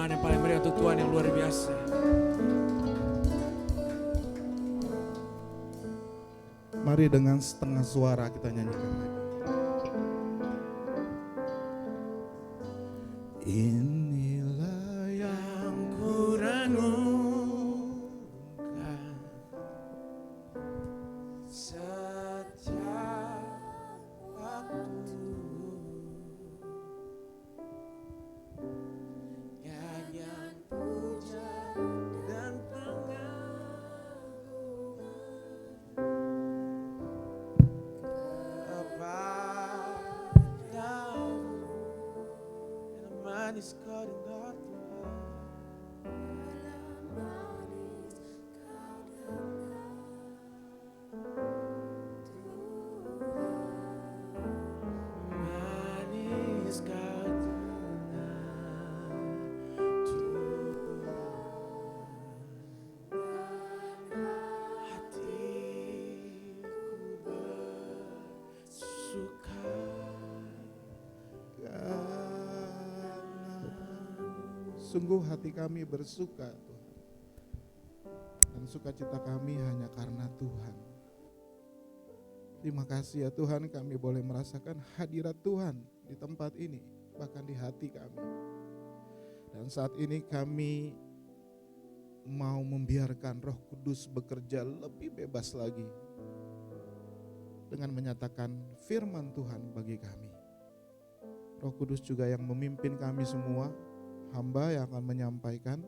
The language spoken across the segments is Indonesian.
pujian yang paling meriah untuk Tuhan yang luar biasa. Mari dengan setengah suara kita nyanyikan lagi. Inilah yang ku renungkan setiap waktu, nyanyian puja dan pengagungan kepadamu, yang manis kau dengar Tuhan. Manis kau dengar Tuhan. Hatiku bersuka karena-Mu. Sungguh hati kami bersuka Tuhan, dan sukacita kami hanya karena Tuhan. Terima kasih ya Tuhan, kami boleh merasakan hadirat Tuhan di tempat ini, bahkan di hati kami. Dan saat ini kami mau membiarkan Roh Kudus bekerja lebih bebas lagi dengan menyatakan firman Tuhan bagi kami. Roh Kudus juga yang memimpin kami semua, hamba yang akan menyampaikan.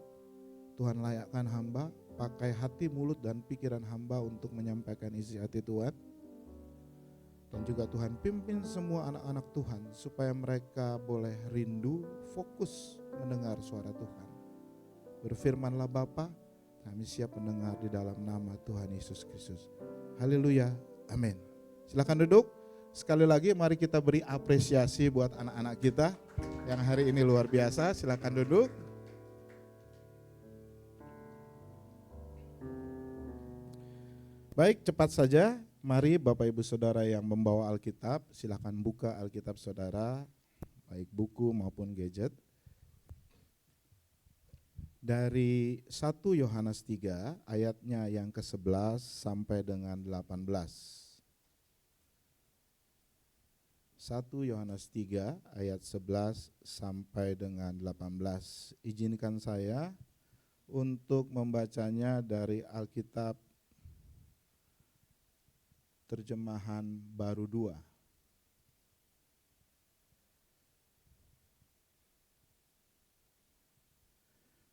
Tuhan layakkan hamba, pakai hati, mulut, dan pikiran hamba untuk menyampaikan isi hati Tuhan. Dan juga Tuhan pimpin semua anak-anak Tuhan supaya mereka boleh rindu, fokus mendengar suara Tuhan. Berfirmanlah Bapa, kami siap mendengar di dalam nama Tuhan Yesus Kristus. Haleluya, amin. Silakan duduk. Sekali lagi mari kita beri apresiasi buat anak-anak kita yang hari ini luar biasa. Silakan duduk. Baik, cepat saja. Mari Bapak Ibu Saudara yang membawa Alkitab, silakan buka Alkitab Saudara, baik buku maupun gadget. Dari 1 Yohanes 3 ayatnya yang ke-11 sampai dengan 18. 1 Yohanes 3 ayat 11 sampai dengan 18. Izinkan saya untuk membacanya dari Alkitab Terjemahan Baru 2.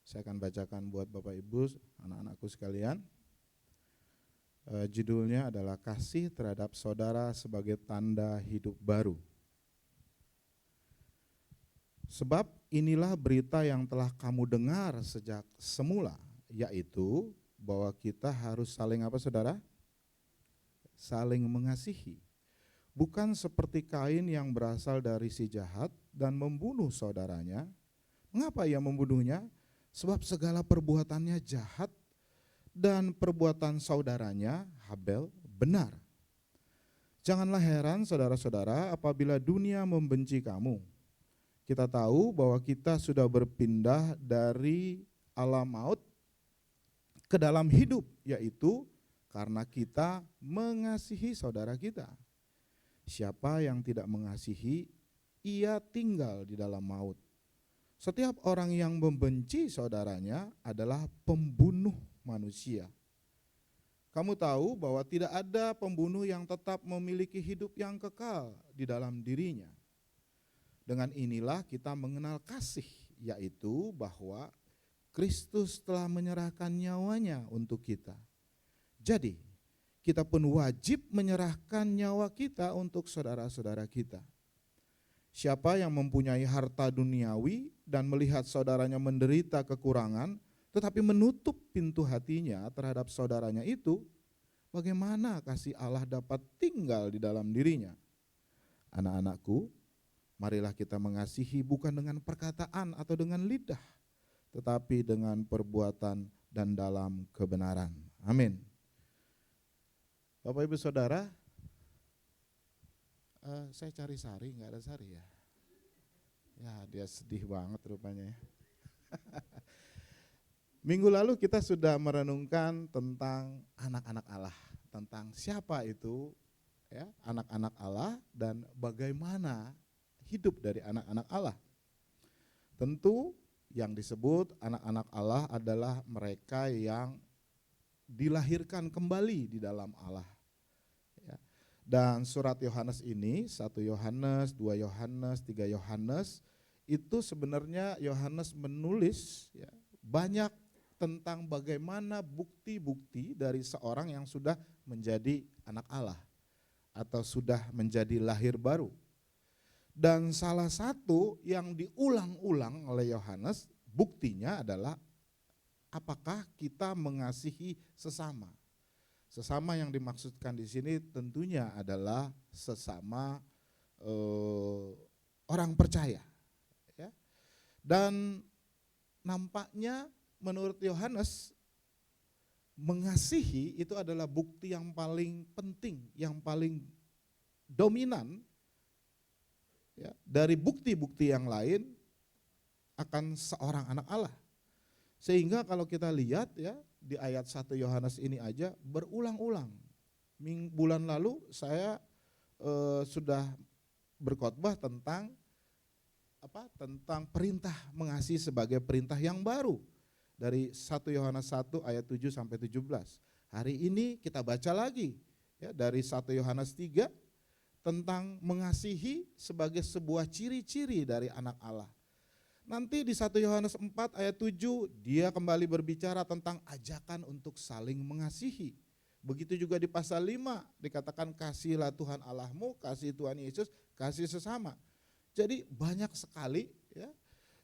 Saya akan bacakan buat Bapak Ibu, anak-anakku sekalian. Judulnya adalah Kasih Terhadap Saudara Sebagai Tanda Hidup Baru. Sebab inilah berita yang telah kamu dengar sejak semula, yaitu bahwa kita harus saling apa saudara? Saling mengasihi. Bukan seperti Kain yang berasal dari si jahat dan membunuh saudaranya. Mengapa ia membunuhnya? Sebab segala perbuatannya jahat dan perbuatan saudaranya Habel benar. Janganlah heran saudara-saudara apabila dunia membenci kamu. Kita tahu bahwa kita sudah berpindah dari alam maut ke dalam hidup, yaitu karena kita mengasihi saudara kita. Siapa yang tidak mengasihi, ia tinggal di dalam maut. Setiap orang yang membenci saudaranya adalah pembunuh manusia. Kamu tahu bahwa tidak ada pembunuh yang tetap memiliki hidup yang kekal di dalam dirinya. Dengan inilah kita mengenal kasih, yaitu bahwa Kristus telah menyerahkan nyawanya untuk kita. Jadi, kita pun wajib menyerahkan nyawa kita untuk saudara-saudara kita. Siapa yang mempunyai harta duniawi dan melihat saudaranya menderita kekurangan, tetapi menutup pintu hatinya terhadap saudaranya itu, bagaimana kasih Allah dapat tinggal di dalam dirinya? Anak-anakku, marilah kita mengasihi bukan dengan perkataan atau dengan lidah, tetapi dengan perbuatan dan dalam kebenaran. Amin. Bapak Ibu Saudara, saya cari Sari, nggak ada Sari ya? Ya dia sedih banget rupanya ya. Minggu lalu kita sudah merenungkan tentang anak-anak Allah, tentang siapa itu ya, anak-anak Allah dan bagaimana hidup dari anak-anak Allah. Tentu yang disebut anak-anak Allah adalah mereka yang dilahirkan kembali di dalam Allah. Ya. Dan surat Yohanes ini, 1 Yohanes, 2 Yohanes, 3 Yohanes, itu sebenarnya Yohanes menulis ya, banyak tentang bagaimana bukti-bukti dari seorang yang sudah menjadi anak Allah atau sudah menjadi lahir baru. Dan salah satu yang diulang-ulang oleh Yohanes, buktinya adalah apakah kita mengasihi sesama. Sesama yang dimaksudkan di sini tentunya adalah sesama orang percaya. Ya. Dan nampaknya menurut Yohanes, mengasihi itu adalah bukti yang paling penting, yang paling dominan ya, dari bukti-bukti yang lain akan seorang anak Allah. Sehingga kalau kita lihat ya di ayat 1 Yohanes ini aja berulang-ulang. Bulan lalu saya sudah berkhotbah tentang perintah mengasihi sebagai perintah yang baru. Dari 1 Yohanes 1 ayat 7 sampai 17. Hari ini kita baca lagi ya, dari 1 Yohanes 3 tentang mengasihi sebagai sebuah ciri-ciri dari anak Allah. Nanti di 1 Yohanes 4 ayat 7 dia kembali berbicara tentang ajakan untuk saling mengasihi. Begitu juga di pasal 5 dikatakan kasihilah Tuhan Allahmu, kasih Tuhan Yesus, kasih sesama. Jadi banyak sekali ya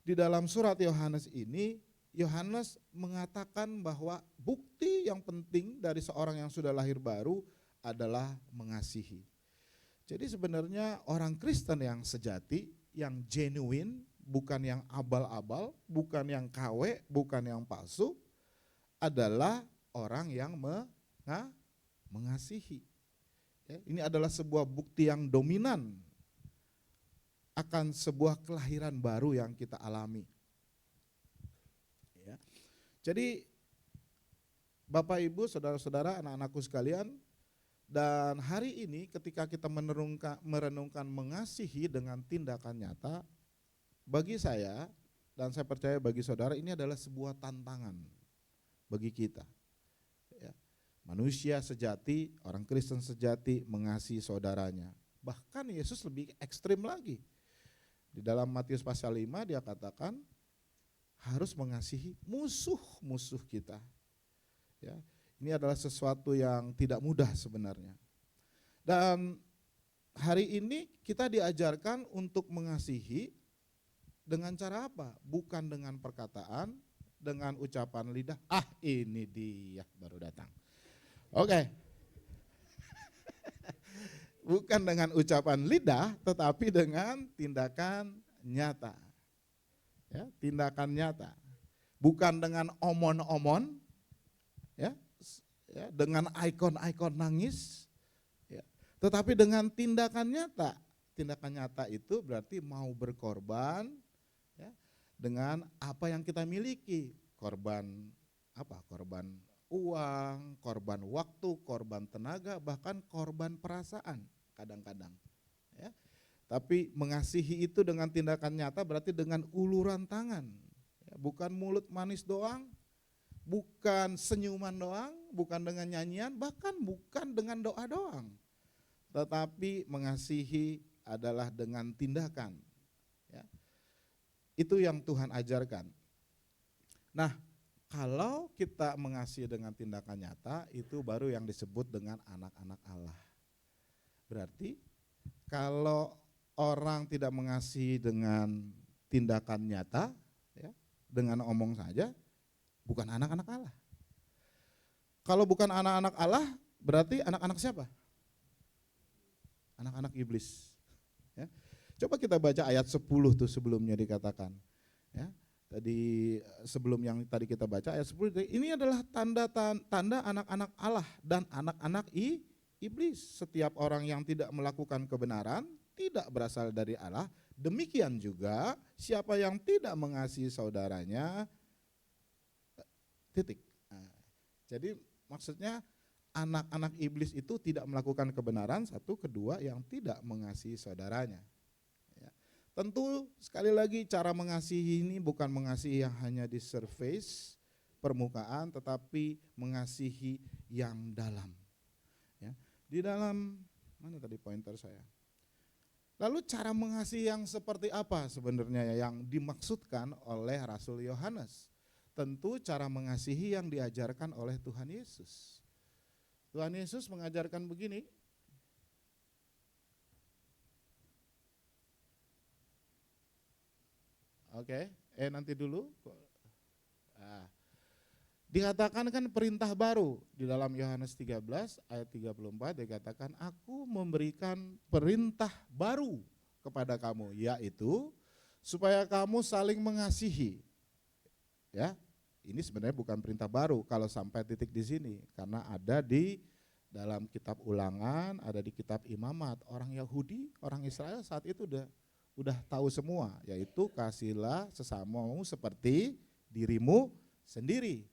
di dalam surat Yohanes ini Yohanes mengatakan bahwa bukti yang penting dari seorang yang sudah lahir baru adalah mengasihi. Jadi sebenarnya orang Kristen yang sejati, yang genuine, bukan yang abal-abal, bukan yang KW, bukan yang palsu, adalah orang yang mengasihi. Ya, ini adalah sebuah bukti yang dominan akan sebuah kelahiran baru yang kita alami. Jadi Bapak Ibu, saudara-saudara, anak-anakku sekalian, dan hari ini ketika kita merenungkan mengasihi dengan tindakan nyata, bagi saya dan saya percaya bagi saudara ini adalah sebuah tantangan bagi kita. Ya. Manusia sejati, orang Kristen sejati mengasihi saudaranya. Bahkan Yesus lebih ekstrim lagi. Di dalam Matius pasal 5 dia katakan, harus mengasihi musuh-musuh kita. Ya, ini adalah sesuatu yang tidak mudah sebenarnya. Dan hari ini kita diajarkan untuk mengasihi dengan cara apa? Bukan dengan perkataan, dengan ucapan lidah. Ini dia baru datang. Oke. Bukan dengan ucapan lidah, tetapi dengan tindakan nyata. Ya, tindakan nyata, bukan dengan omon-omon, ya, dengan ikon-ikon nangis, ya, tetapi dengan tindakan nyata. Tindakan nyata itu berarti mau berkorban, ya, dengan apa yang kita miliki, korban apa? Korban uang, korban waktu, korban tenaga, bahkan korban perasaan kadang-kadang. Ya. Tapi mengasihi itu dengan tindakan nyata berarti dengan uluran tangan. Ya, bukan mulut manis doang, bukan senyuman doang, bukan dengan nyanyian, bahkan bukan dengan doa doang. Tetapi mengasihi adalah dengan tindakan. Ya. Itu yang Tuhan ajarkan. Nah, kalau kita mengasihi dengan tindakan nyata, itu baru yang disebut dengan anak-anak Allah. Berarti kalau orang tidak mengasihi dengan tindakan nyata, ya, dengan omong saja, bukan anak-anak Allah. Kalau bukan anak-anak Allah, berarti anak-anak siapa? Anak-anak iblis. Ya. Coba kita baca ayat 10 tuh sebelumnya dikatakan. Ya. Tadi sebelum yang tadi kita baca ayat 10, ini adalah tanda anak-anak Allah dan anak-anak iblis. Setiap orang yang tidak melakukan kebenaran tidak berasal dari Allah, demikian juga siapa yang tidak mengasihi saudaranya, titik. Nah, jadi maksudnya anak-anak iblis itu tidak melakukan kebenaran, satu, kedua yang tidak mengasihi saudaranya. Ya. Tentu sekali lagi cara mengasihi ini bukan mengasihi yang hanya di surface, permukaan, tetapi mengasihi yang dalam. Ya. Di dalam, mana tadi pointer saya? Lalu cara mengasihi yang seperti apa sebenarnya yang dimaksudkan oleh Rasul Yohanes? Tentu cara mengasihi yang diajarkan oleh Tuhan Yesus. Tuhan Yesus mengajarkan begini, oke, nanti dulu. Nah, dikatakan kan perintah baru di dalam Yohanes 13 ayat 34 dikatakan, aku memberikan perintah baru kepada kamu, yaitu supaya kamu saling mengasihi. Ya, ini sebenarnya bukan perintah baru kalau sampai titik di sini, karena ada di dalam kitab Ulangan, ada di kitab Imamat. Orang Yahudi, orang Israel saat itu udah tahu semua, yaitu kasihlah sesamamu seperti dirimu sendiri.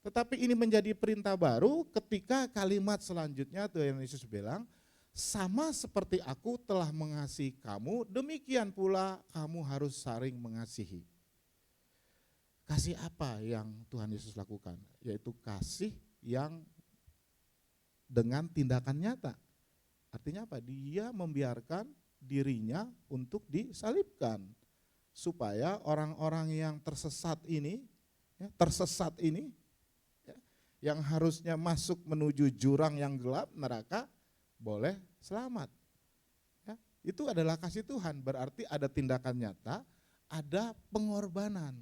Tetapi ini menjadi perintah baru ketika kalimat selanjutnya Tuhan Yesus bilang, sama seperti aku telah mengasihi kamu, demikian pula kamu harus saling mengasihi. Kasih apa yang Tuhan Yesus lakukan? Yaitu kasih yang dengan tindakan nyata. Artinya apa? Dia membiarkan dirinya untuk disalibkan. Supaya orang-orang yang tersesat ini, yang harusnya masuk menuju jurang yang gelap, neraka, boleh selamat. Ya, itu adalah kasih Tuhan, berarti ada tindakan nyata, ada pengorbanan.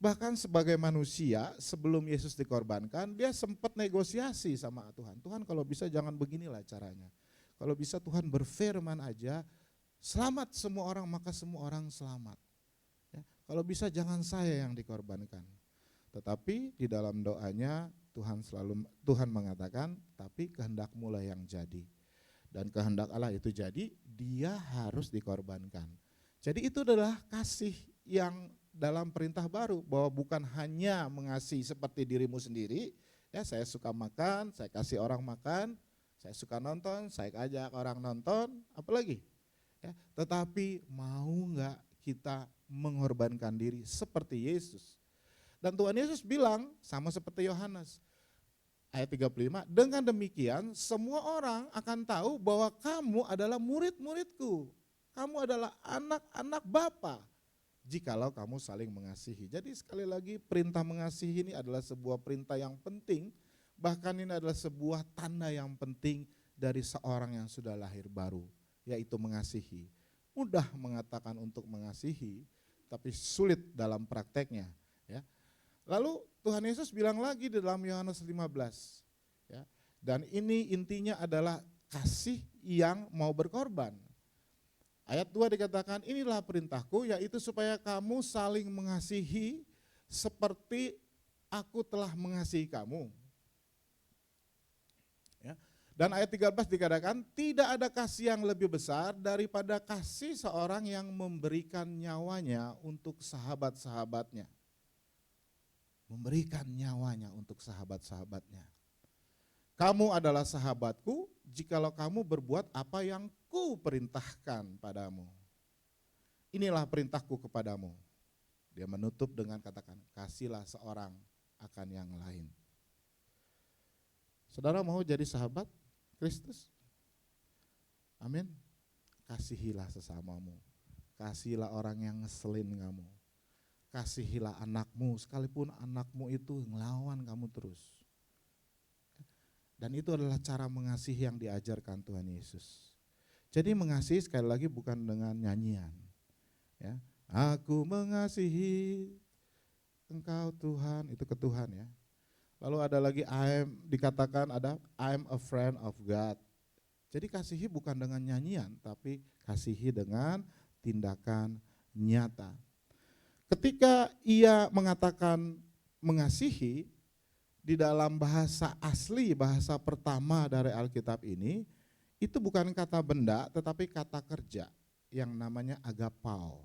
Bahkan sebagai manusia sebelum Yesus dikorbankan, dia sempat negosiasi sama Tuhan. Tuhan kalau bisa jangan beginilah caranya. Kalau bisa Tuhan berfirman aja, selamat semua orang maka semua orang selamat. Ya, kalau bisa jangan saya yang dikorbankan. Tetapi di dalam doanya Tuhan mengatakan, tapi kehendak-Mu lah yang jadi. Dan kehendak Allah itu jadi, dia harus dikorbankan. Jadi itu adalah kasih yang dalam perintah baru, bahwa bukan hanya mengasihi seperti dirimu sendiri, ya saya suka makan, saya kasih orang makan, saya suka nonton, saya ajak orang nonton, apalagi, ya, tetapi mau nggak kita mengorbankan diri seperti Yesus. Dan Tuhan Yesus bilang sama seperti Yohanes, ayat 35, dengan demikian semua orang akan tahu bahwa kamu adalah murid-muridku, kamu adalah anak-anak Bapa, jikalau kamu saling mengasihi. Jadi sekali lagi perintah mengasihi ini adalah sebuah perintah yang penting, bahkan ini adalah sebuah tanda yang penting dari seorang yang sudah lahir baru, yaitu mengasihi. Mudah mengatakan untuk mengasihi, tapi sulit dalam prakteknya. Ya. Lalu Tuhan Yesus bilang lagi di dalam Yohanes 15, ya, dan ini intinya adalah kasih yang mau berkorban. Ayat 2 dikatakan, inilah perintahku, yaitu supaya kamu saling mengasihi seperti aku telah mengasihi kamu. Ya. Dan ayat 13 dikatakan, tidak ada kasih yang lebih besar daripada kasih seorang yang memberikan nyawanya untuk sahabat-sahabatnya. Memberikan nyawanya untuk sahabat-sahabatnya. Kamu adalah sahabatku jikalau kamu berbuat apa yang ku perintahkan padamu. Inilah perintahku kepadamu. Dia menutup dengan katakan, kasihlah seorang akan yang lain. Saudara mau jadi sahabat Kristus? Amin. Kasihilah sesamamu. Kasihilah orang yang ngeselin kamu. Kasihilah anakmu, sekalipun anakmu itu ngelawan kamu terus. Dan itu adalah cara mengasihi yang diajarkan Tuhan Yesus. Jadi mengasihi sekali lagi bukan dengan nyanyian. Ya, aku mengasihi Engkau Tuhan, itu ke Tuhan ya. Lalu ada lagi dikatakan ada I'm a friend of God. Jadi kasihi bukan dengan nyanyian, tapi kasihi dengan tindakan nyata. Ketika ia mengatakan mengasihi, di dalam bahasa asli, bahasa pertama dari Alkitab ini itu bukan kata benda tetapi kata kerja yang namanya agapao.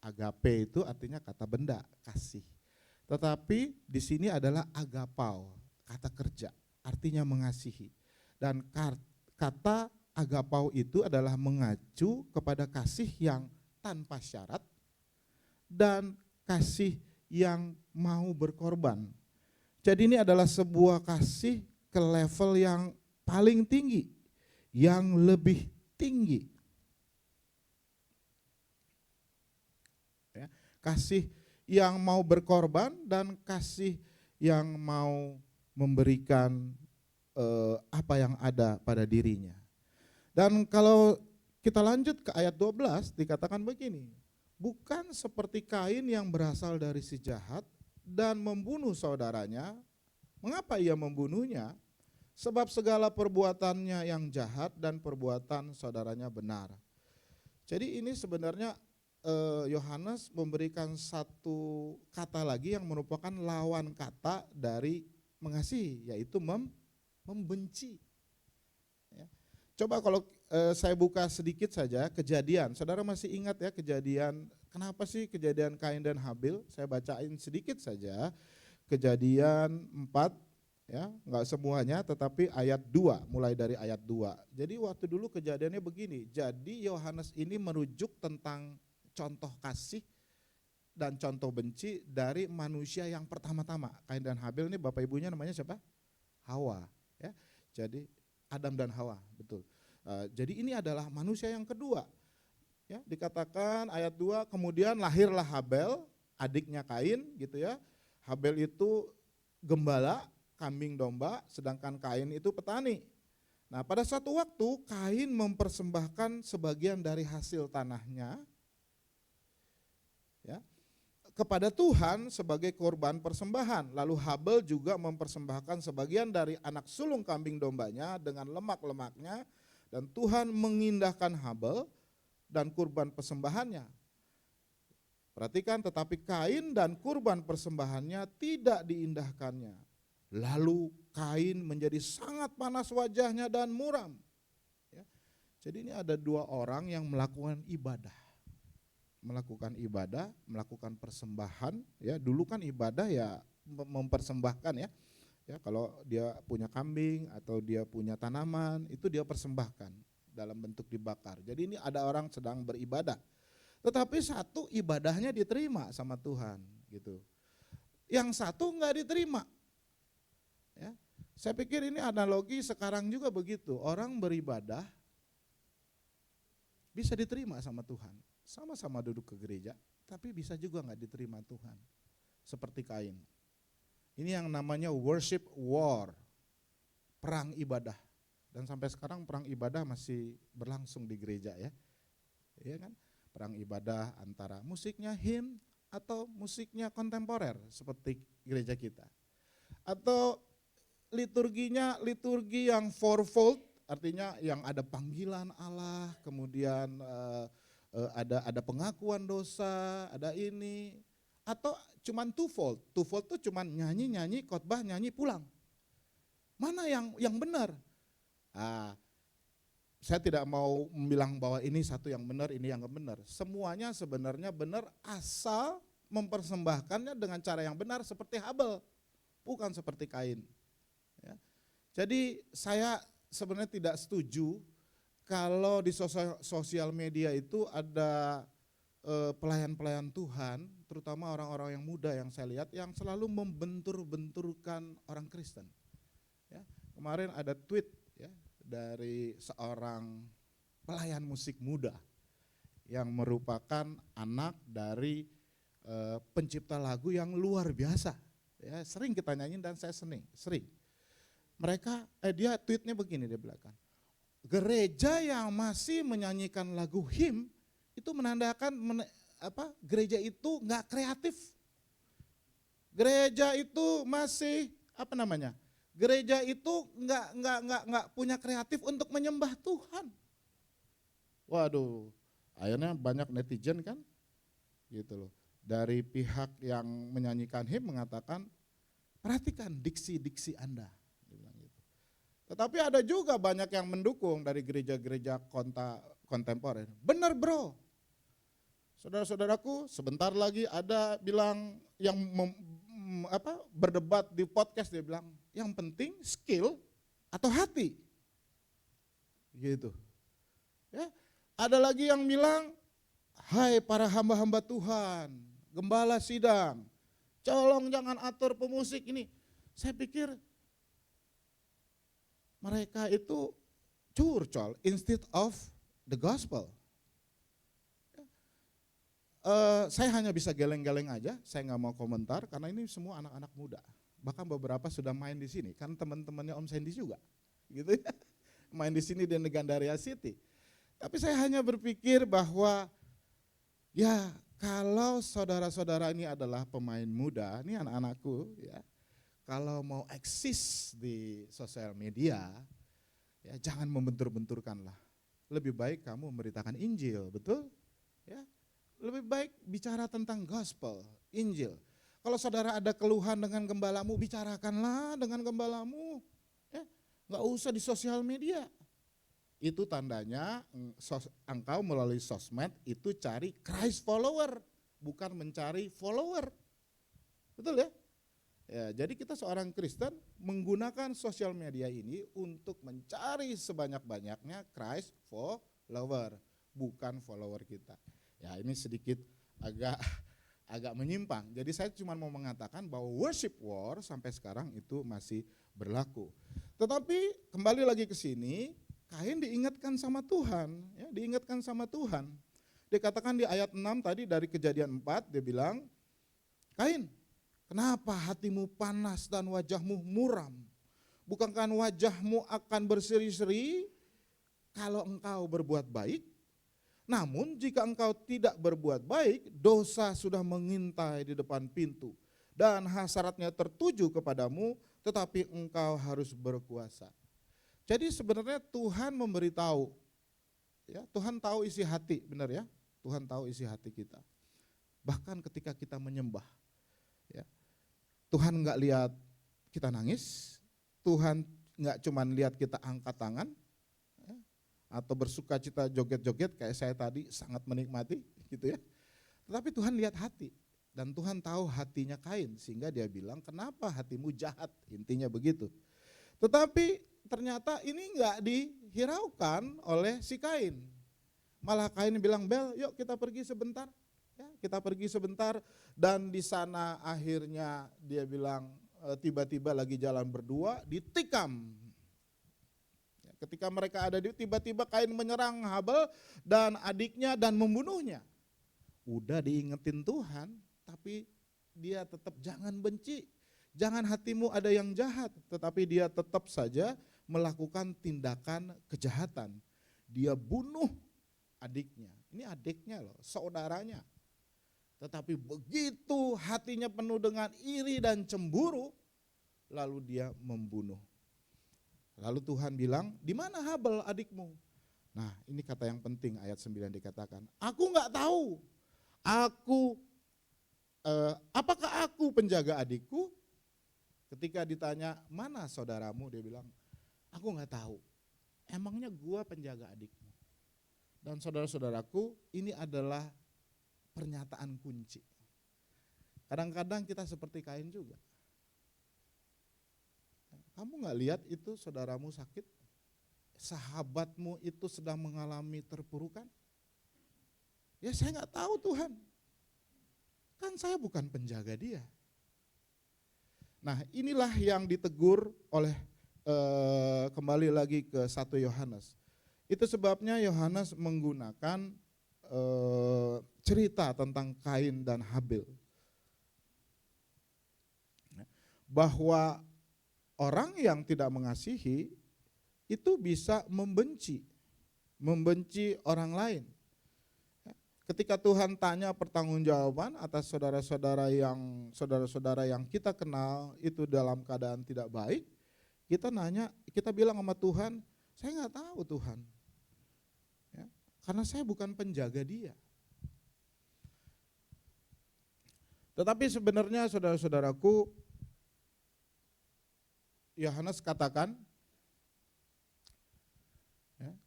Agape itu artinya kata benda, kasih. Tetapi di sini adalah agapao, kata kerja, artinya mengasihi. Dan kata agapao itu adalah mengacu kepada kasih yang tanpa syarat dan kasih yang mau berkorban. Jadi ini adalah sebuah kasih ke level yang paling tinggi, yang lebih tinggi. Ya, kasih yang mau berkorban dan kasih yang mau memberikan apa yang ada pada dirinya. Dan kalau kita lanjut ke ayat 12 dikatakan begini, bukan seperti Kain yang berasal dari si jahat dan membunuh saudaranya. Mengapa ia membunuhnya? Sebab segala perbuatannya yang jahat dan perbuatan saudaranya benar. Jadi ini sebenarnya Yohanes memberikan satu kata lagi yang merupakan lawan kata dari mengasihi, yaitu membenci. Ya. Coba kalau saya buka sedikit saja Kejadian. Saudara masih ingat ya Kejadian, kenapa sih kejadian Kain dan Habil? Saya bacain sedikit saja. Kejadian 4, ya, enggak semuanya tetapi ayat 2, mulai dari ayat 2. Jadi waktu dulu kejadiannya begini, jadi Yohanes ini merujuk tentang contoh kasih dan contoh benci dari manusia yang pertama-tama. Kain dan Habil ini bapak ibunya namanya siapa? Hawa. Ya. Jadi Adam dan Hawa, betul. Jadi ini adalah manusia yang kedua. Ya, dikatakan ayat 2, kemudian lahirlah Habel, adiknya Kain gitu ya. Habel itu gembala, kambing domba, sedangkan Kain itu petani. Nah, pada suatu waktu Kain mempersembahkan sebagian dari hasil tanahnya ya, kepada Tuhan sebagai korban persembahan. Lalu Habel juga mempersembahkan sebagian dari anak sulung kambing dombanya dengan lemak-lemaknya, dan Tuhan mengindahkan Habel dan kurban persembahannya. Perhatikan, tetapi Kain dan kurban persembahannya tidak diindahkannya. Lalu Kain menjadi sangat panas wajahnya dan muram. Ya. Jadi ini ada dua orang yang melakukan ibadah. Melakukan persembahan. Ya, dulu kan ibadah ya mempersembahkan ya. Ya, kalau dia punya kambing atau dia punya tanaman, itu dia persembahkan dalam bentuk dibakar. Jadi ini ada orang sedang beribadah. Tetapi satu ibadahnya diterima sama Tuhan gitu. Yang satu enggak diterima. Ya. Saya pikir ini analogi sekarang juga begitu. Orang beribadah bisa diterima sama Tuhan. Sama-sama duduk ke gereja, tapi bisa juga enggak diterima Tuhan. Seperti Kain. Ini yang namanya worship war, perang ibadah. Dan sampai sekarang perang ibadah masih berlangsung di gereja ya. Iya kan? Perang ibadah antara musiknya hymn atau musiknya kontemporer seperti gereja kita. Atau liturginya liturgi yang fourfold, artinya yang ada panggilan Allah, kemudian ada pengakuan dosa, ada ini. Atau cuman twofold tuh cuman nyanyi, khotbah, nyanyi, pulang. Mana yang benar? Saya tidak mau bilang bahwa ini satu yang benar, ini yang enggak benar. Semuanya sebenarnya benar asal mempersembahkannya dengan cara yang benar seperti Habel, bukan seperti Kain. Ya. Jadi saya sebenarnya tidak setuju kalau di sosial media itu ada pelayan-pelayan Tuhan, terutama orang-orang yang muda yang saya lihat, yang selalu membentur-benturkan orang Kristen. Ya, kemarin ada tweet ya, dari seorang pelayan musik muda yang merupakan anak dari pencipta lagu yang luar biasa. Ya, sering kita nyanyiin dan saya sering. Dia tweetnya begini di belakang. Gereja yang masih menyanyikan lagu hymn itu menandakan gereja itu enggak kreatif. Gereja itu masih Gereja itu enggak punya kreatif untuk menyembah Tuhan. Waduh, akhirnya banyak netizen kan, gitu loh. Dari pihak yang menyanyikan hymn mengatakan, perhatikan diksi-diksi Anda. Dia bilang gitu. Tetapi ada juga banyak yang mendukung dari gereja-gereja kontemporer. Benar bro, saudara-saudaraku, sebentar lagi ada bilang yang berdebat di podcast, dia bilang yang penting skill atau hati, gitu. Ya, ada lagi yang bilang, hai para hamba-hamba Tuhan, gembala sidang, tolong jangan atur pemusik ini. Saya pikir mereka itu curcol instead of the gospel. Saya hanya bisa geleng-geleng aja, saya nggak mau komentar karena ini semua anak-anak muda. Bahkan beberapa sudah main di sini, kan teman-temannya Om Sandy juga, gitu ya, main di sini di Gandaria City. Tapi saya hanya berpikir bahwa ya kalau saudara-saudara ini adalah pemain muda, ini anak-anakku ya, kalau mau eksis di sosial media, ya jangan membentur-benturkanlah. Lebih baik kamu memberitakan Injil, betul? Ya, lebih baik bicara tentang gospel, Injil. Kalau saudara ada keluhan dengan gembalamu, bicarakanlah dengan gembalamu. Ya, nggak usah di sosial media. Itu tandanya engkau melalui sosmed itu cari Christ follower, bukan mencari follower. Betul ya? Ya, jadi kita seorang Kristen menggunakan sosial media ini untuk mencari sebanyak-banyaknya Christ follower, bukan follower kita. Ya ini sedikit agak menyimpang. Jadi saya cuma mau mengatakan bahwa worship war sampai sekarang itu masih berlaku. Tetapi kembali lagi ke sini, Kain diingatkan sama Tuhan, ya, diingatkan sama Tuhan. Dikatakan di ayat 6 tadi dari Kejadian 4, dia bilang, Kain, kenapa hatimu panas dan wajahmu muram? Bukankah wajahmu akan berseri-seri kalau engkau berbuat baik? Namun jika engkau tidak berbuat baik, dosa sudah mengintai di depan pintu. Dan hasratnya tertuju kepadamu, tetapi engkau harus berkuasa. Jadi sebenarnya Tuhan memberitahu, ya, Tuhan tahu isi hati, benar ya? Tuhan tahu isi hati kita. Bahkan ketika kita menyembah, ya, Tuhan enggak lihat kita nangis, Tuhan enggak cuma lihat kita angkat tangan, ya, atau bersuka cita joget-joget kayak saya tadi sangat menikmati gitu ya. Tetapi Tuhan lihat hati dan Tuhan tahu hatinya Kain sehingga dia bilang kenapa hatimu jahat, intinya begitu. Tetapi ternyata ini enggak dihiraukan oleh si Kain. Malah Kain bilang, Bel yuk kita pergi sebentar. Ya, kita pergi sebentar dan di sana akhirnya dia bilang tiba-tiba lagi jalan berdua ditikam. Ketika mereka ada tiba-tiba Kain menyerang Habel dan adiknya dan membunuhnya. Udah diingetin Tuhan, tapi dia tetap jangan benci. Jangan hatimu ada yang jahat, tetapi dia tetap saja melakukan tindakan kejahatan. Dia bunuh adiknya. Ini adiknya loh, saudaranya. Tetapi begitu hatinya penuh dengan iri dan cemburu, lalu dia membunuh. Lalu Tuhan bilang, di mana Habel adikmu? Nah ini kata yang penting ayat 9 dikatakan, aku enggak tahu, apakah aku penjaga adikku? Ketika ditanya, mana saudaramu? Dia bilang, aku enggak tahu, emangnya gua penjaga adikmu? Dan saudara-saudaraku, ini adalah pernyataan kunci. Kadang-kadang kita seperti Kain juga. Kamu gak lihat itu saudaramu sakit? Sahabatmu itu sedang mengalami terpurukan? Ya saya gak tahu Tuhan. Kan saya bukan penjaga dia. Nah inilah yang ditegur oleh kembali lagi ke 1 Yohanes. Itu sebabnya Yohanes menggunakan cerita tentang Kain dan Habel. Bahwa orang yang tidak mengasihi itu bisa membenci orang lain. Ketika Tuhan tanya pertanggungjawaban atas saudara-saudara yang kita kenal itu dalam keadaan tidak baik, kita bilang sama Tuhan, saya nggak tahu Tuhan, ya, karena saya bukan penjaga dia. Tetapi sebenarnya saudara-saudaraku, Yohanes katakan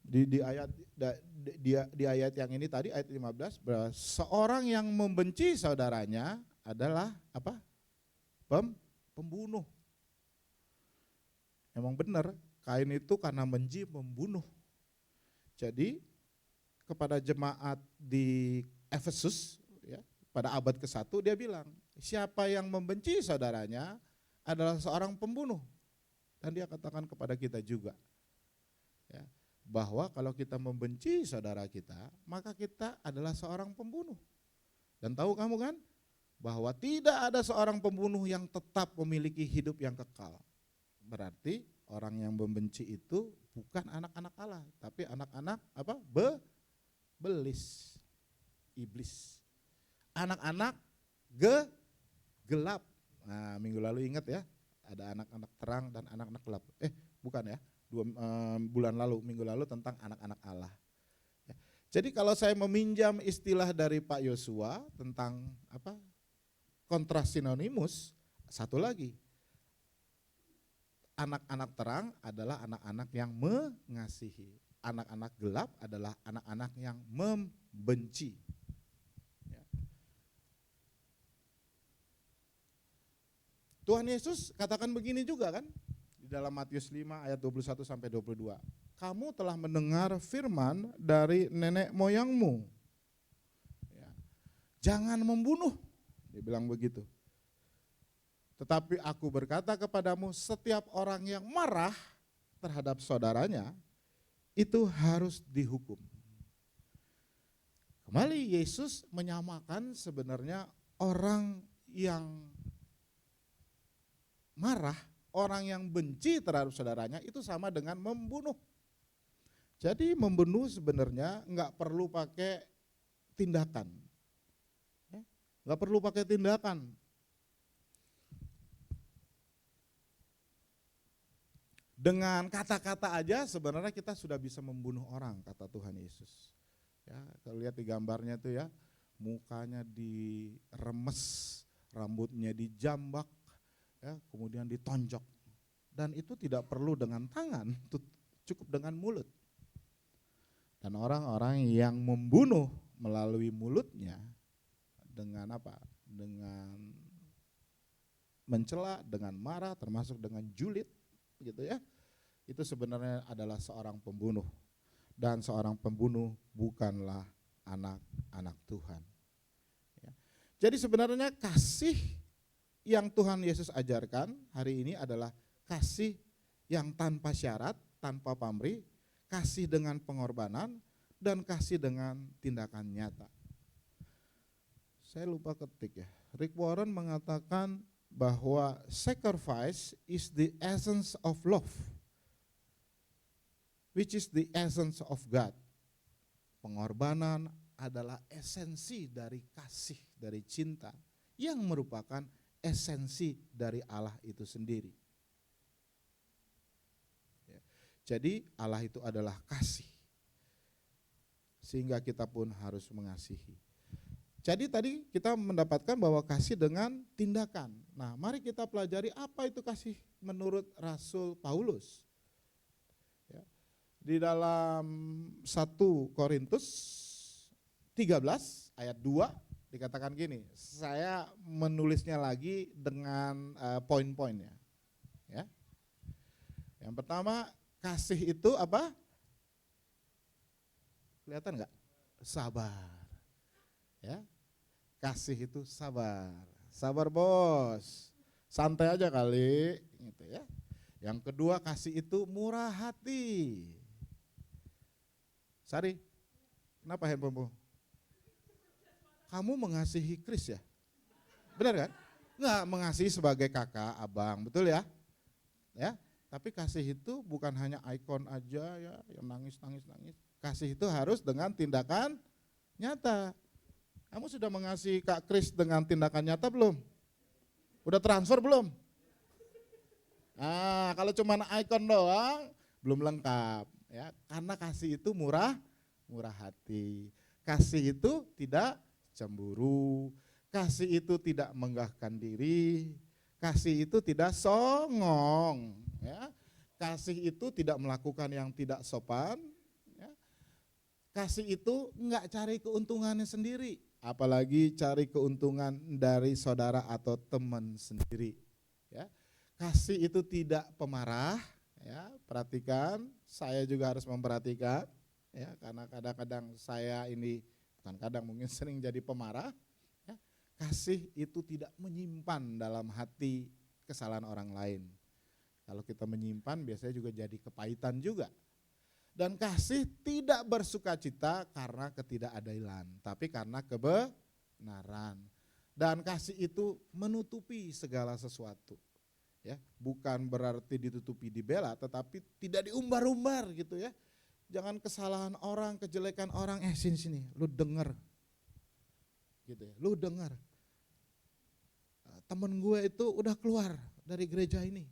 Di ayat yang ini tadi ayat 15, bahwa seorang yang membenci saudaranya adalah apa? Pembunuh. Emang benar, Kain itu karena benci membunuh. Jadi kepada jemaat di Efesus ya, pada abad ke-1 dia bilang, siapa yang membenci saudaranya adalah seorang pembunuh. Dan dia katakan kepada kita juga ya, bahwa kalau kita membenci saudara kita, maka kita adalah seorang pembunuh. Dan tahu kamu kan, bahwa tidak ada seorang pembunuh yang tetap memiliki hidup yang kekal. Berarti orang yang membenci itu bukan anak-anak Allah, tapi anak-anak apa? Belis, iblis. Anak-anak gelap. Nah, minggu lalu ingat ya, ada anak-anak terang dan anak-anak gelap. Bukan ya, bulan lalu, minggu lalu tentang anak-anak Allah. Ya. Jadi kalau saya meminjam istilah dari Pak Yosua tentang apa? Kontras sinonimus, satu lagi. Anak-anak terang adalah anak-anak yang mengasihi. Anak-anak gelap adalah anak-anak yang membenci. Ya. Tuhan Yesus katakan begini juga kan, di dalam Matius 5 ayat 21 sampai 22. Kamu telah mendengar firman dari nenek moyangmu. Ya. Jangan membunuh, dia bilang begitu. Tetapi aku berkata kepadamu, setiap orang yang marah terhadap saudaranya, itu harus dihukum. Kembali Yesus menyamakan sebenarnya orang yang marah, orang yang benci terhadap saudaranya itu sama dengan membunuh. Jadi membunuh sebenarnya enggak perlu pakai tindakan. Enggak perlu pakai tindakan. Dengan kata-kata aja sebenarnya kita sudah bisa membunuh orang, kata Tuhan Yesus. Ya, kalau lihat di gambarnya itu ya, mukanya diremes, rambutnya dijambak, ya, kemudian ditonjok. Dan itu tidak perlu dengan tangan, itu cukup dengan mulut. Dan orang-orang yang membunuh melalui mulutnya dengan apa? Dengan mencela, dengan marah, termasuk dengan julid, gitu ya. Itu sebenarnya adalah seorang pembunuh. Dan seorang pembunuh bukanlah anak-anak Tuhan. Ya. Jadi sebenarnya kasih yang Tuhan Yesus ajarkan hari ini adalah kasih yang tanpa syarat, tanpa pamrih, kasih dengan pengorbanan, dan kasih dengan tindakan nyata. Saya lupa ketik ya. Rick Warren mengatakan bahwa sacrifice is the essence of love, which is the essence of God. Pengorbanan adalah esensi dari kasih, dari cinta, yang merupakan esensi dari Allah itu sendiri. Ya. Jadi Allah itu adalah kasih, sehingga kita pun harus mengasihi. Jadi tadi kita mendapatkan bahwa kasih dengan tindakan. Nah, mari kita pelajari apa itu kasih menurut Rasul Paulus. Ya. Di dalam 1 Korintus 13 ayat 2 dikatakan gini, saya menulisnya lagi dengan poin-poinnya. Ya. Yang pertama, kasih itu apa? Kelihatan enggak? Sabar. Ya. Kasih itu sabar. Sabar bos. Santai aja kali gitu ya. Yang kedua, kasih itu murah hati. Sari, kenapa handphonemu? Kamu mengasihi Kris ya? Benar kan? Enggak, mengasihi sebagai kakak, abang, betul ya? Ya, tapi kasih itu bukan hanya ikon aja ya, yang nangis. Kasih itu harus dengan tindakan nyata. Kamu sudah mengasihi Kak Kris dengan tindakan nyata belum? Udah transfer belum? Nah, kalau cuma ikon doang belum lengkap ya. Karena kasih itu murah hati. Kasih itu tidak cemburu. Kasih itu tidak menggahkan diri. Kasih itu tidak songong ya. Kasih itu tidak melakukan yang tidak sopan ya. Kasih itu enggak cari keuntungannya sendiri, apalagi cari keuntungan dari saudara atau teman sendiri. Ya. Kasih itu tidak pemarah, ya. Perhatikan, saya juga harus memperhatikan, ya, karena kadang-kadang saya ini bukan kadang, mungkin sering jadi pemarah. Ya. Kasih itu tidak menyimpan dalam hati kesalahan orang lain. Kalau kita menyimpan biasanya juga jadi kepahitan juga. Dan kasih tidak bersukacita karena ketidakadilan, tapi karena kebenaran. Dan kasih itu menutupi segala sesuatu. Ya, bukan berarti ditutupi dibela, tetapi tidak diumbar-umbar gitu ya. Jangan kesalahan orang, kejelekan orang, sini, lu denger. Gitu ya, lu denger. Temen gue itu udah keluar dari gereja ini.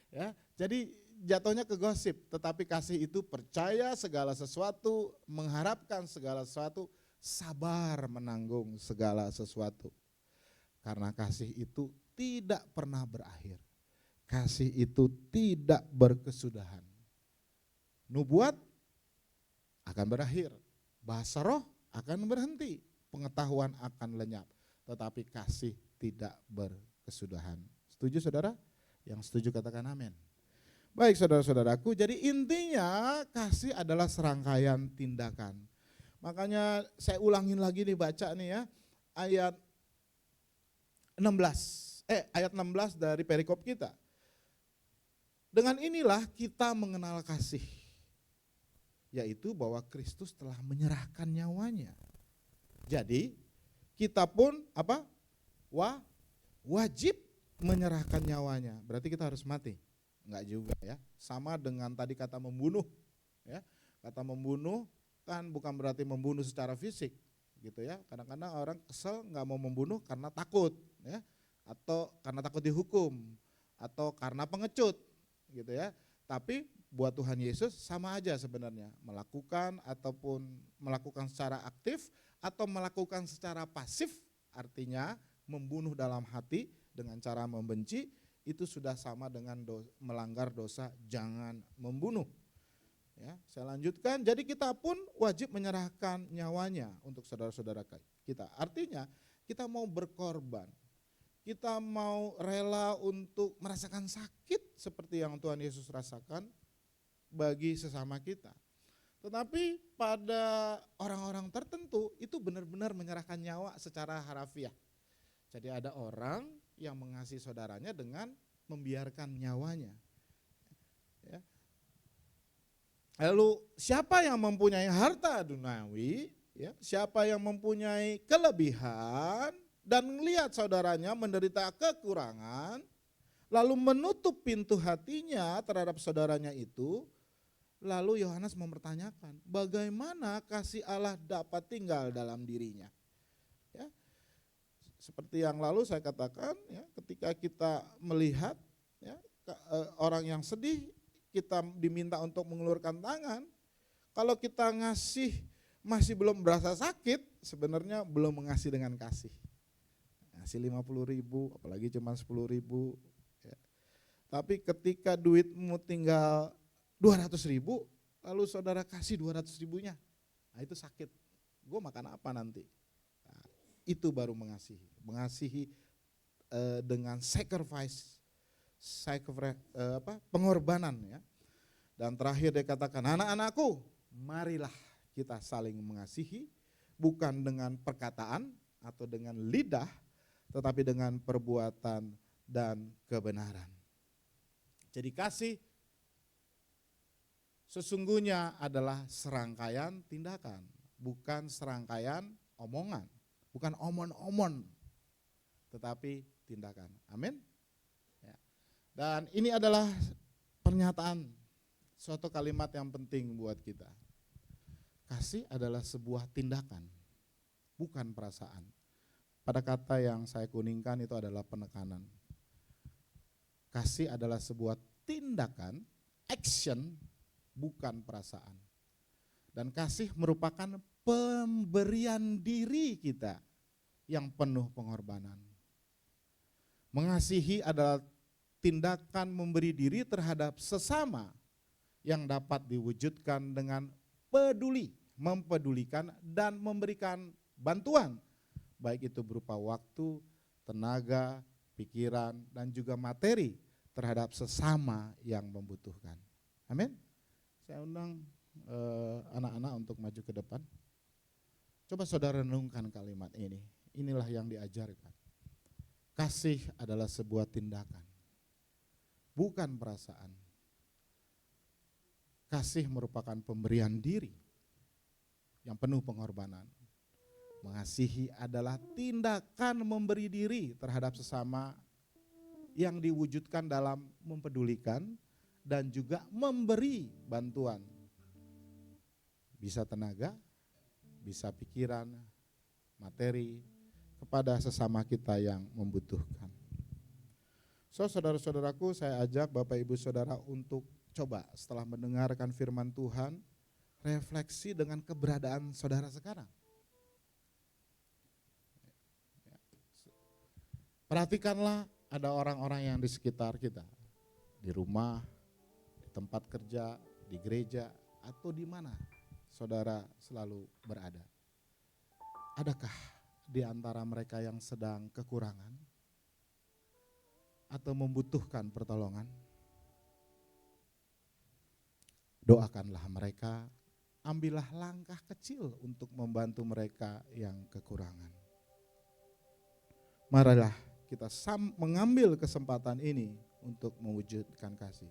Ya, jadi jatuhnya ke gosip, tetapi kasih itu percaya segala sesuatu, mengharapkan segala sesuatu, sabar menanggung segala sesuatu. Karena kasih itu tidak pernah berakhir. Kasih itu tidak berkesudahan. Nubuat akan berakhir, bahasa roh akan berhenti, pengetahuan akan lenyap, tetapi kasih tidak berkesudahan. Setuju saudara? Yang setuju katakan amin. Baik saudara-saudaraku, jadi intinya kasih adalah serangkaian tindakan. Makanya saya ulangin lagi nih, baca nih ya, ayat 16 dari perikop kita. Dengan inilah kita mengenal kasih, yaitu bahwa Kristus telah menyerahkan nyawanya. Jadi kita pun wajib menyerahkan nyawanya. Berarti kita harus mati. Enggak juga ya, sama dengan tadi kata membunuh ya. Kata membunuh kan bukan berarti membunuh secara fisik gitu ya. Kadang-kadang orang kesel nggak mau membunuh karena takut ya, atau karena takut dihukum, atau karena pengecut gitu ya. Tapi buat Tuhan Yesus sama aja sebenarnya, melakukan ataupun melakukan secara aktif atau melakukan secara pasif, artinya membunuh dalam hati dengan cara membenci, itu sudah sama dengan melanggar dosa jangan membunuh. Ya, saya lanjutkan, jadi kita pun wajib menyerahkan nyawanya untuk saudara-saudara kita. Artinya kita mau berkorban, kita mau rela untuk merasakan sakit seperti yang Tuhan Yesus rasakan bagi sesama kita. Tetapi pada orang-orang tertentu itu benar-benar menyerahkan nyawa secara harafiah. Jadi ada orang yang mengasihi saudaranya dengan membiarkan nyawanya. Ya. Lalu siapa yang mempunyai harta duniawi, ya, siapa yang mempunyai kelebihan dan melihat saudaranya menderita kekurangan, lalu menutup pintu hatinya terhadap saudaranya itu, lalu Yohanes mempertanyakan, bagaimana kasih Allah dapat tinggal dalam dirinya? Ya. Seperti yang lalu saya katakan, ya, ketika kita melihat ya, orang yang sedih, kita diminta untuk mengulurkan tangan. Kalau kita ngasih masih belum berasa sakit, sebenarnya belum mengasihi dengan kasih. Ngasih 50.000, apalagi cuma 10.000. Ya. Tapi ketika duitmu tinggal 200.000, lalu saudara kasih 200.000-nya, nah itu sakit. Gue makan apa nanti? Nah, itu baru mengasihi. Mengasihi dengan pengorbanan ya. Dan terakhir dia katakan, anak-anakku, marilah kita saling mengasihi, bukan dengan perkataan atau dengan lidah, tetapi dengan perbuatan dan kebenaran. Jadi kasih sesungguhnya adalah serangkaian tindakan, bukan serangkaian omongan, bukan omon-omon, tetapi tindakan. Amin. Ya. Dan ini adalah pernyataan, suatu kalimat yang penting buat kita. Kasih adalah sebuah tindakan, bukan perasaan. Pada kata yang saya kuningkan itu adalah penekanan. Kasih adalah sebuah tindakan, action, bukan perasaan. Dan kasih merupakan pemberian diri kita yang penuh pengorbanan. Mengasihi adalah tindakan memberi diri terhadap sesama yang dapat diwujudkan dengan peduli mempedulikan dan memberikan bantuan, baik itu berupa waktu, tenaga, pikiran, dan juga materi terhadap sesama yang membutuhkan. Amin. Saya undang anak-anak untuk maju ke depan. Coba saudara renungkan kalimat ini. Inilah yang diajarkan. Kasih adalah sebuah tindakan, bukan perasaan. Kasih merupakan pemberian diri yang penuh pengorbanan. Mengasihi adalah tindakan memberi diri terhadap sesama yang diwujudkan dalam mempedulikan dan juga memberi bantuan. Bisa tenaga, bisa pikiran, materi kepada sesama kita yang membutuhkan. So, saudara-saudaraku, saya ajak Bapak Ibu Saudara untuk coba setelah mendengarkan firman Tuhan, refleksi dengan keberadaan saudara sekarang. Perhatikanlah ada orang-orang yang di sekitar kita, di rumah, di tempat kerja, di gereja, atau di mana saudara selalu berada. Adakah di antara mereka yang sedang kekurangan atau membutuhkan pertolongan? Doakanlah mereka, ambillah langkah kecil untuk membantu mereka yang kekurangan. Marilah kita mengambil kesempatan ini untuk mewujudkan kasih.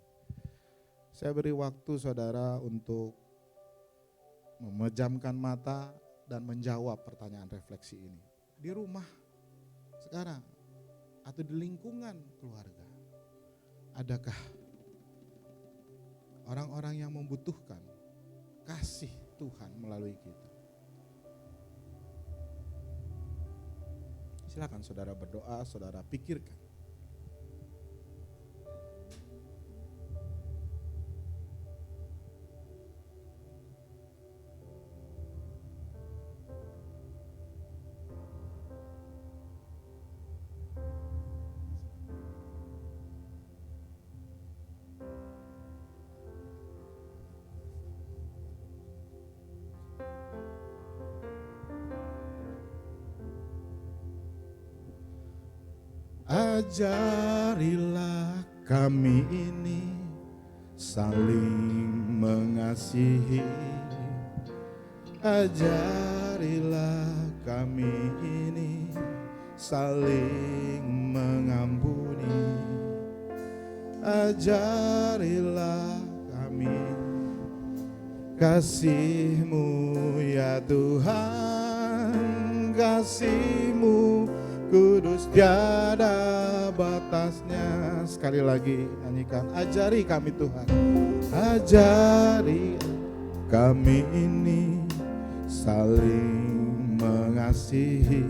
Saya beri waktu saudara untuk memejamkan mata dan menjawab pertanyaan refleksi ini. Di rumah sekarang atau di lingkungan keluarga, adakah orang-orang yang membutuhkan kasih Tuhan melalui kita? Silakan saudara berdoa, saudara pikirkan. Ajarilah kami ini saling mengasihi. Ajarilah kami ini saling mengampuni. Ajarilah kami kasih-Mu ya Tuhan, kasih-Mu kudus tiada batasnya. Sekali lagi nyanyikan, ajari kami Tuhan, ajari kami ini saling mengasihi.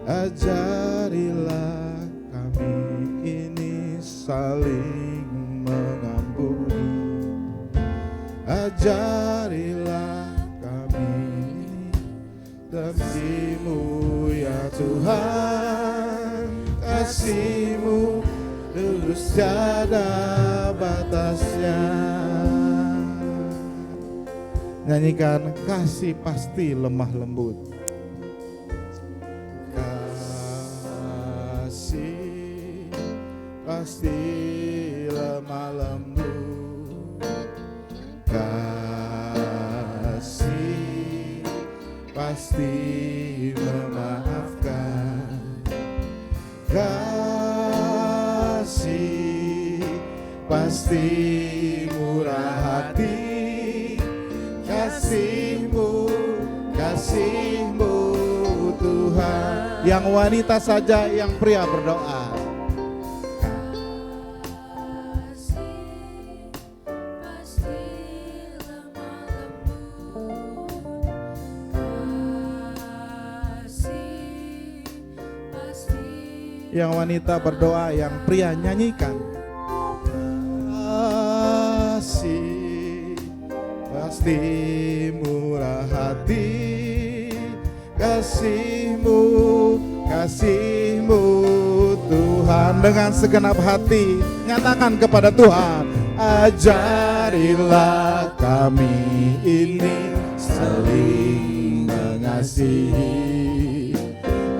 Ajarilah kami ini saling mengampuni. Ajarilah kami kasih-Mu ya Tuhan, kasih-Mu tulus tiada batasnya. Nyanyikan, kasih pasti lemah lembut. Kasih pasti lemah lembut. Kasih pasti memaafkan. Kasih pasti murah hati. Kasih-Mu, kasih-Mu Tuhan. Yang wanita saja, yang pria berdoa. Yang wanita berdoa, yang pria nyanyikan. Kasih pasti murah hati. Kasih-Mu, kasih-Mu Tuhan. Dengan segenap hati nyatakan kepada Tuhan, ajarilah kami ini saling mengasihi.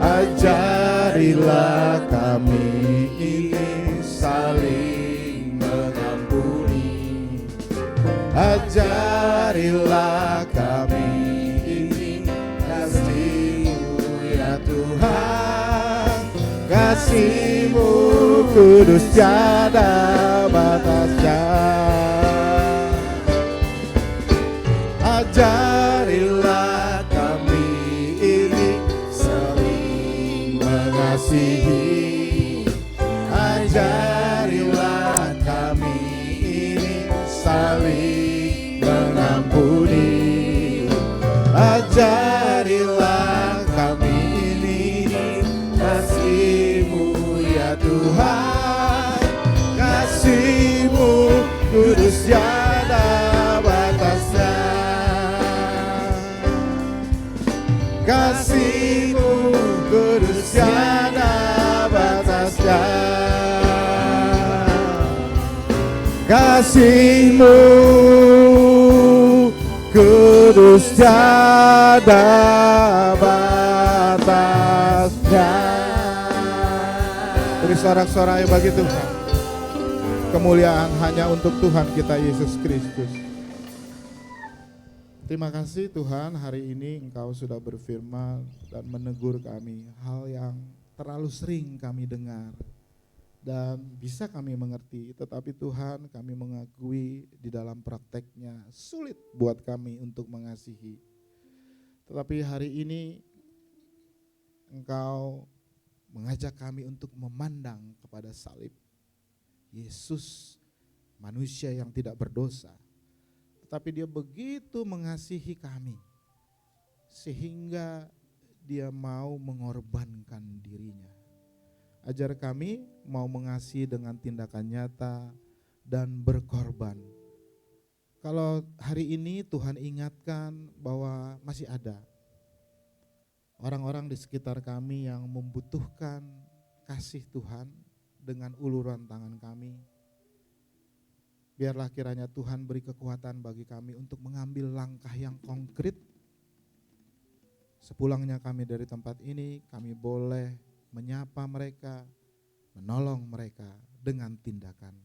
Ajarilah kami ini saling mengampuni. Ajarilah kami ini kasih-Mu ya Tuhan. Kasih-Mu kudus tiada batasnya. Ajarilah kami ini saling mengasihi. Ajarilah kami ini saling mengampuni. Ajarilah kami ini kasih-Mu ya Tuhan. Kasih-Mu kudus tiada batasnya. Kasih-Mu kudus tiada batasnya. Kasih-Mu kudus tiada batasnya. Beri sorak-sorai bagi Tuhan. Kemuliaan hanya untuk Tuhan kita Yesus Kristus. Terima kasih Tuhan, hari ini Engkau sudah berfirman dan menegur kami hal yang terlalu sering kami dengar dan bisa kami mengerti, tetapi Tuhan kami mengakui di dalam prakteknya sulit buat kami untuk mengasihi. Tetapi hari ini Engkau mengajak kami untuk memandang kepada salib Yesus, manusia yang tidak berdosa. Tetapi dia begitu mengasihi kami sehingga dia mau mengorbankan dirinya. Ajar kami mau mengasihi dengan tindakan nyata dan berkorban. Kalau hari ini Tuhan ingatkan bahwa masih ada orang-orang di sekitar kami yang membutuhkan kasih Tuhan dengan uluran tangan kami, biarlah kiranya Tuhan beri kekuatan bagi kami untuk mengambil langkah yang konkret. Sepulangnya kami dari tempat ini, kami boleh menyapa mereka, menolong mereka dengan tindakan.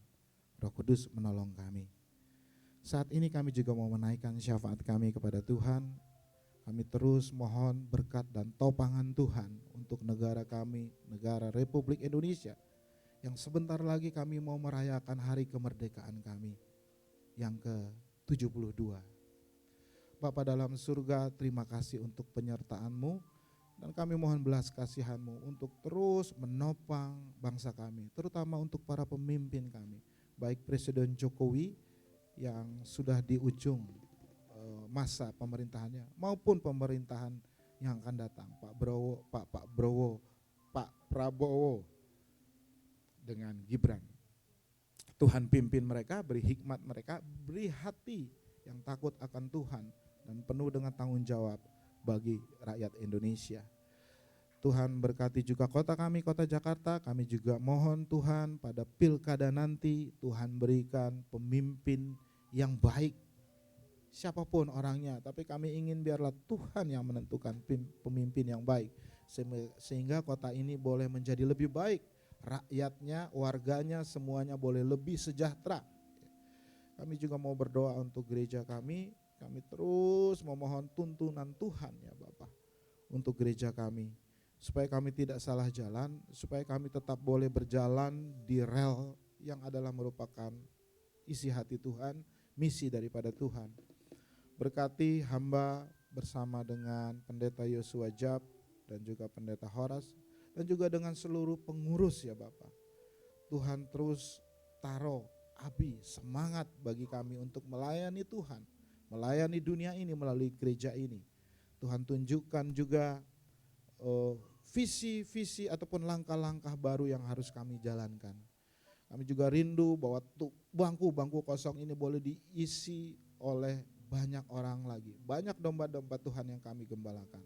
Roh Kudus menolong kami. Saat ini kami juga mau menaikkan syafaat kami kepada Tuhan. Kami terus mohon berkat dan topangan Tuhan untuk negara kami, negara Republik Indonesia, yang sebentar lagi kami mau merayakan hari kemerdekaan kami yang ke-72. Bapa dalam surga, terima kasih untuk penyertaan-Mu dan kami mohon belas kasihan-Mu untuk terus menopang bangsa kami, terutama untuk para pemimpin kami, baik Presiden Jokowi yang sudah di ujung masa pemerintahannya maupun pemerintahan yang akan datang, Pak Prabowo dengan Gibran. Tuhan pimpin mereka, beri hikmat mereka, beri hati yang takut akan Tuhan dan penuh dengan tanggung jawab bagi rakyat Indonesia. Tuhan berkati juga kota kami, kota Jakarta. Kami juga mohon Tuhan pada pilkada nanti Tuhan berikan pemimpin yang baik, siapapun orangnya, tapi kami ingin biarlah Tuhan yang menentukan pemimpin yang baik, sehingga kota ini boleh menjadi lebih baik, rakyatnya, warganya, semuanya boleh lebih sejahtera. Kami juga mau berdoa untuk gereja kami terus memohon tuntunan Tuhan ya Bapak untuk gereja kami, supaya kami tidak salah jalan, supaya kami tetap boleh berjalan di rel yang adalah merupakan isi hati Tuhan, misi daripada Tuhan. Berkati hamba bersama dengan Pendeta Yosua Jab dan juga Pendeta Horas dan juga dengan seluruh pengurus ya Bapak. Tuhan terus taruh api semangat bagi kami untuk melayani Tuhan, melayani dunia ini melalui gereja ini. Tuhan tunjukkan juga visi-visi ataupun langkah-langkah baru yang harus kami jalankan. Kami juga rindu bahwa bangku-bangku kosong ini boleh diisi oleh banyak orang lagi, banyak domba-domba Tuhan yang kami gembalakan.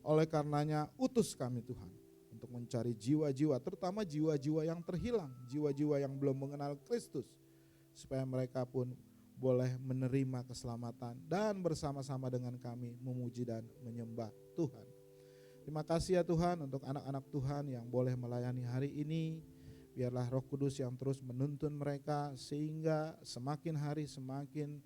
Oleh karenanya utus kami Tuhan untuk mencari jiwa-jiwa, terutama jiwa-jiwa yang terhilang, jiwa-jiwa yang belum mengenal Kristus, supaya mereka pun boleh menerima keselamatan dan bersama-sama dengan kami memuji dan menyembah Tuhan. Terima kasih ya Tuhan untuk anak-anak Tuhan yang boleh melayani hari ini. Biarlah Roh Kudus yang terus menuntun mereka sehingga semakin hari semakin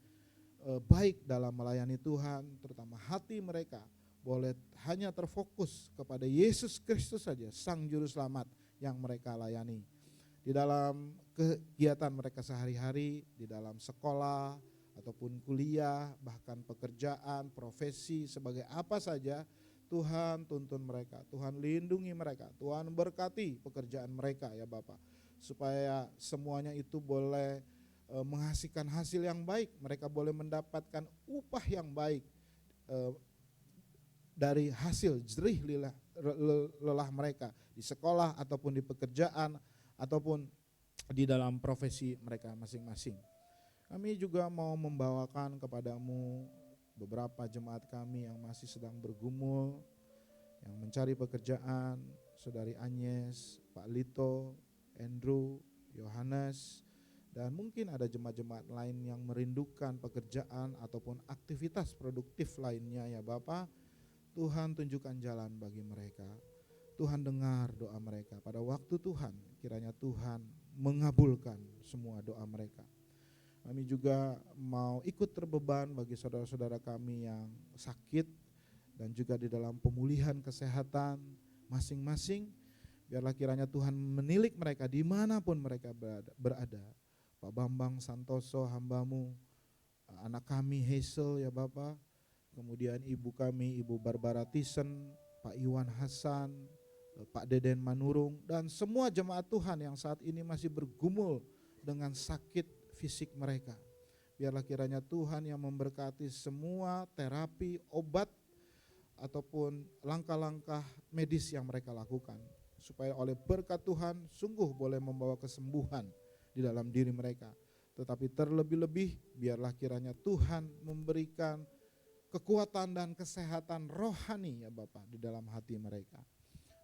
baik dalam melayani Tuhan, terutama hati mereka boleh hanya terfokus kepada Yesus Kristus saja, Sang Juru Selamat yang mereka layani. Di dalam kegiatan mereka sehari-hari, di dalam sekolah ataupun kuliah, bahkan pekerjaan, profesi, sebagai apa saja, Tuhan tuntun mereka, Tuhan lindungi mereka, Tuhan berkati pekerjaan mereka ya Bapak, supaya semuanya itu boleh menghasilkan hasil yang baik, mereka boleh mendapatkan upah yang baik dari hasil jerih lelah mereka di sekolah ataupun di pekerjaan ataupun di dalam profesi mereka masing-masing. Kami juga mau membawakan kepadamu beberapa jemaat kami yang masih sedang bergumul, yang mencari pekerjaan, Saudari Agnes, Pak Lito, Andrew, Yohanes, dan mungkin ada jemaat-jemaat lain yang merindukan pekerjaan ataupun aktivitas produktif lainnya ya Bapak. Tuhan tunjukkan jalan bagi mereka. Tuhan dengar doa mereka. Pada waktu Tuhan, kiranya Tuhan mengabulkan semua doa mereka. Kami juga mau ikut terbeban bagi saudara-saudara kami yang sakit dan juga di dalam pemulihan kesehatan masing-masing. Biarlah kiranya Tuhan menilik mereka dimanapun mereka berada. Pak Bambang Santoso hambamu, anak kami Hazel ya Bapak, kemudian ibu kami Ibu Barbara Thyssen, Pak Iwan Hasan, Pak Deden Manurung, dan semua jemaat Tuhan yang saat ini masih bergumul dengan sakit fisik mereka. Biarlah kiranya Tuhan yang memberkati semua terapi, obat, ataupun langkah-langkah medis yang mereka lakukan, supaya oleh berkat Tuhan sungguh boleh membawa kesembuhan di dalam diri mereka. Tetapi terlebih-lebih biarlah kiranya Tuhan memberikan kekuatan dan kesehatan rohani ya Bapak di dalam hati mereka.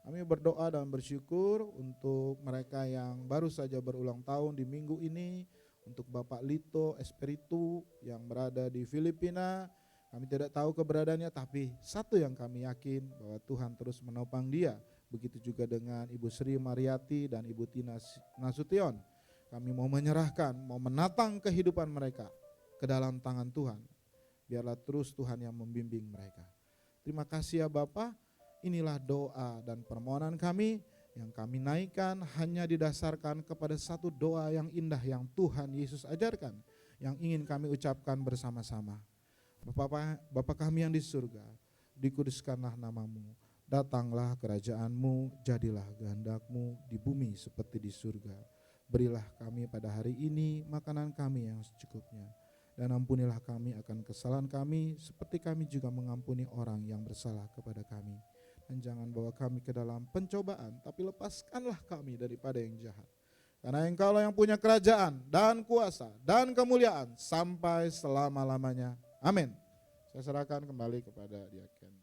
Kami berdoa dan bersyukur untuk mereka yang baru saja berulang tahun di minggu ini, untuk Bapak Lito Espiritu yang berada di Filipina. Kami tidak tahu keberadaannya, tapi satu yang kami yakin bahwa Tuhan terus menopang dia. Begitu juga dengan Ibu Sri Mariati dan Ibu Tina Nasution. Kami mau menyerahkan, mau menatang kehidupan mereka ke dalam tangan Tuhan. Biarlah terus Tuhan yang membimbing mereka. Terima kasih ya Bapa. Inilah doa dan permohonan kami yang kami naikkan hanya didasarkan kepada satu doa yang indah yang Tuhan Yesus ajarkan, yang ingin kami ucapkan bersama-sama. Bapa kami yang di surga, dikuduskanlah namamu, datanglah kerajaanmu, jadilah kehendak-Mu di bumi seperti di surga. Berilah kami pada hari ini makanan kami yang secukupnya. Dan ampunilah kami akan kesalahan kami, seperti kami juga mengampuni orang yang bersalah kepada kami. Dan jangan bawa kami ke dalam pencobaan, tapi lepaskanlah kami daripada yang jahat. Karena Engkaulah yang punya kerajaan dan kuasa dan kemuliaan sampai selama-lamanya. Amin. Saya serahkan kembali kepada Diaken.